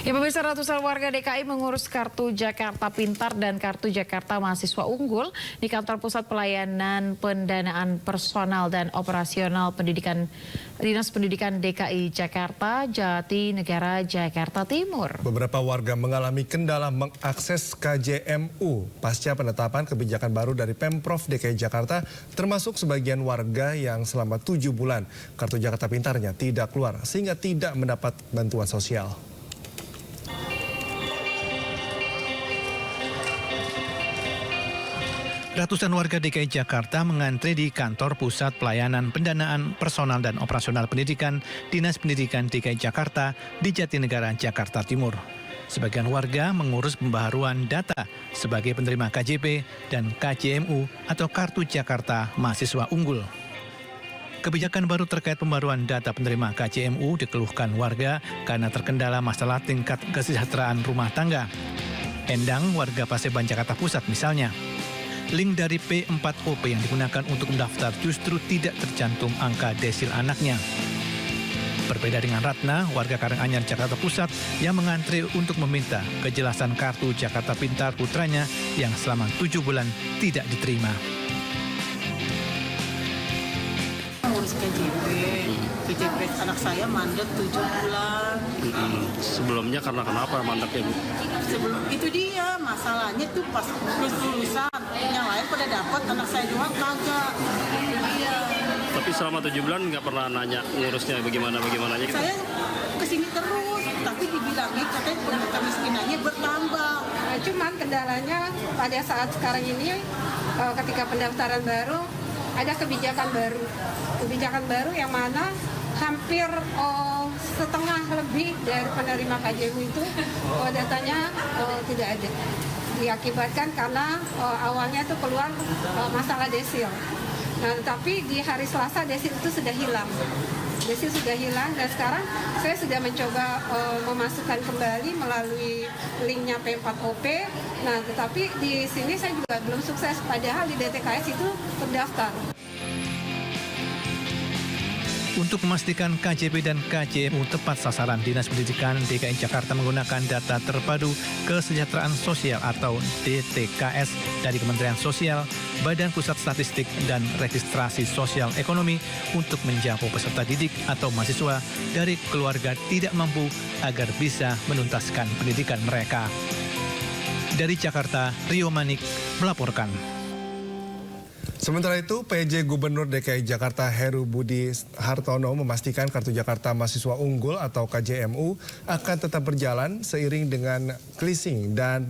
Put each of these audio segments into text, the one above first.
Ya pemirsa, ratusan warga DKI mengurus Kartu Jakarta Pintar dan Kartu Jakarta Mahasiswa Unggul di Kantor Pusat Pelayanan Pendanaan Personal dan Operasional Pendidikan Dinas Pendidikan DKI Jakarta, Jatinegara, Jakarta Timur. Beberapa warga mengalami kendala mengakses KJMU pasca penetapan kebijakan baru dari Pemprov DKI Jakarta, termasuk sebagian warga yang selama 7 bulan Kartu Jakarta Pintarnya tidak keluar sehingga tidak mendapat bantuan sosial. Ratusan warga DKI Jakarta mengantre di Kantor Pusat Pelayanan Pendanaan Personal dan Operasional Pendidikan Dinas Pendidikan DKI Jakarta di Jatinegara, Jakarta Timur. Sebagian warga mengurus pembaharuan data sebagai penerima KJP dan KJMU atau Kartu Jakarta Mahasiswa Unggul. Kebijakan baru terkait pembaruan data penerima KJMU dikeluhkan warga karena terkendala masalah tingkat kesejahteraan rumah tangga. Endang, warga Paseban, Jakarta Pusat misalnya. Link dari P4OP yang digunakan untuk mendaftar justru tidak tercantum angka desil anaknya. Berbeda dengan Ratna, warga Karanganyar, Jakarta Pusat yang mengantre untuk meminta kejelasan Kartu Jakarta Pintar putranya yang selama 7 bulan tidak diterima. Ngurus KJP anak saya mandek 7 bulan. Sebelumnya karena kenapa mandeknya, Bu? Sebelum itu dia masalahnya tuh pas lulusan, yang lain pada dapat, anak saya doang kagak. Itu dia. Tapi selama 7 bulan nggak pernah nanya ngurusnya bagaimana gitu? Saya kesini terus, tapi dibilangin katanya kemiskinannya bertambah. Nah, cuman kendalanya pada saat sekarang ini ketika pendaftaran baru ada kebijakan baru yang mana hampir setengah lebih dari penerima KJMU itu datanya tidak ada. Diakibatkan karena awalnya itu keluar masalah desil. Nah, tapi di hari Selasa desil itu sudah hilang. Desil sudah hilang dan sekarang saya sudah mencoba memasukkan kembali melalui linknya P4OP. Nah, tetapi di sini saya juga belum sukses, padahal di DTKS itu terdaftar. Untuk memastikan KJP dan KJMU tepat sasaran, Dinas Pendidikan DKI Jakarta menggunakan data terpadu kesejahteraan sosial atau DTKS dari Kementerian Sosial, Badan Pusat Statistik dan Registrasi Sosial Ekonomi untuk menjangkau peserta didik atau mahasiswa dari keluarga tidak mampu agar bisa menuntaskan pendidikan mereka. Dari Jakarta, Rio Manik melaporkan. Sementara itu, PJ Gubernur DKI Jakarta Heru Budi Hartono memastikan Kartu Jakarta Mahasiswa Unggul atau KJMU akan tetap berjalan seiring dengan cleansing dan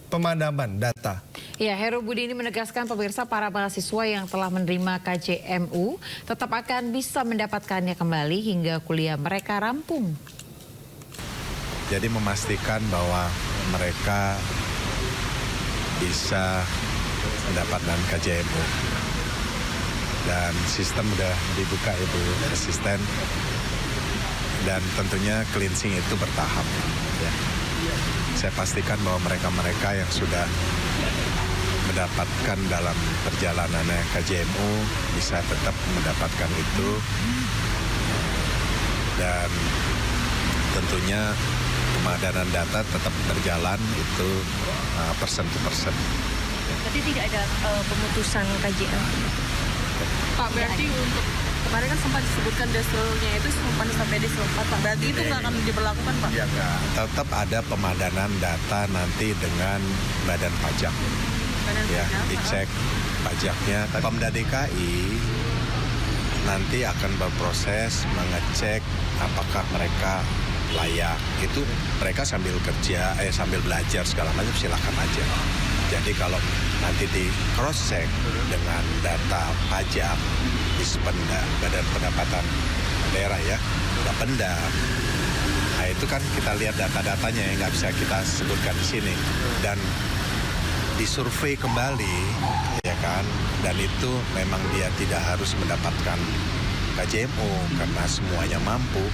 pemadaman data. Ya, Heru Budi ini menegaskan pemirsa, para mahasiswa yang telah menerima KJMU tetap akan bisa mendapatkannya kembali hingga kuliah mereka rampung. Jadi memastikan bahwa mereka bisa mendapatkan KJMU dan sistem sudah dibuka, Ibu Asisten, dan tentunya cleansing itu bertahap ya. Saya pastikan bahwa mereka-mereka yang sudah mendapatkan dalam perjalanannya KJMU bisa tetap mendapatkan itu, dan tentunya pemadanan data tetap berjalan itu persen to persen. Berarti tidak ada pemutusan KJM. Pak, berarti untuk kemarin kan sempat disebutkan desilnya itu sampai desil 4, Pak. Berarti itu nggak akan diberlakukan, Pak? Ya, tetap ada pemadanan data nanti dengan Badan Pajak. Dicek pajaknya. Pemda DKI nanti akan berproses mengecek apakah mereka layak. Itu mereka sambil kerja, sambil belajar segala macam, silakan aja. Jadi kalau nanti di cross check dengan data pajak di Spenda, Badan Pendapatan Daerah ya, Bapenda. Nah itu kan kita lihat data-datanya yang nggak bisa kita sebutkan di sini, dan disurvei kembali ya kan, dan itu memang dia tidak harus mendapatkan KJMU karena semuanya mampu.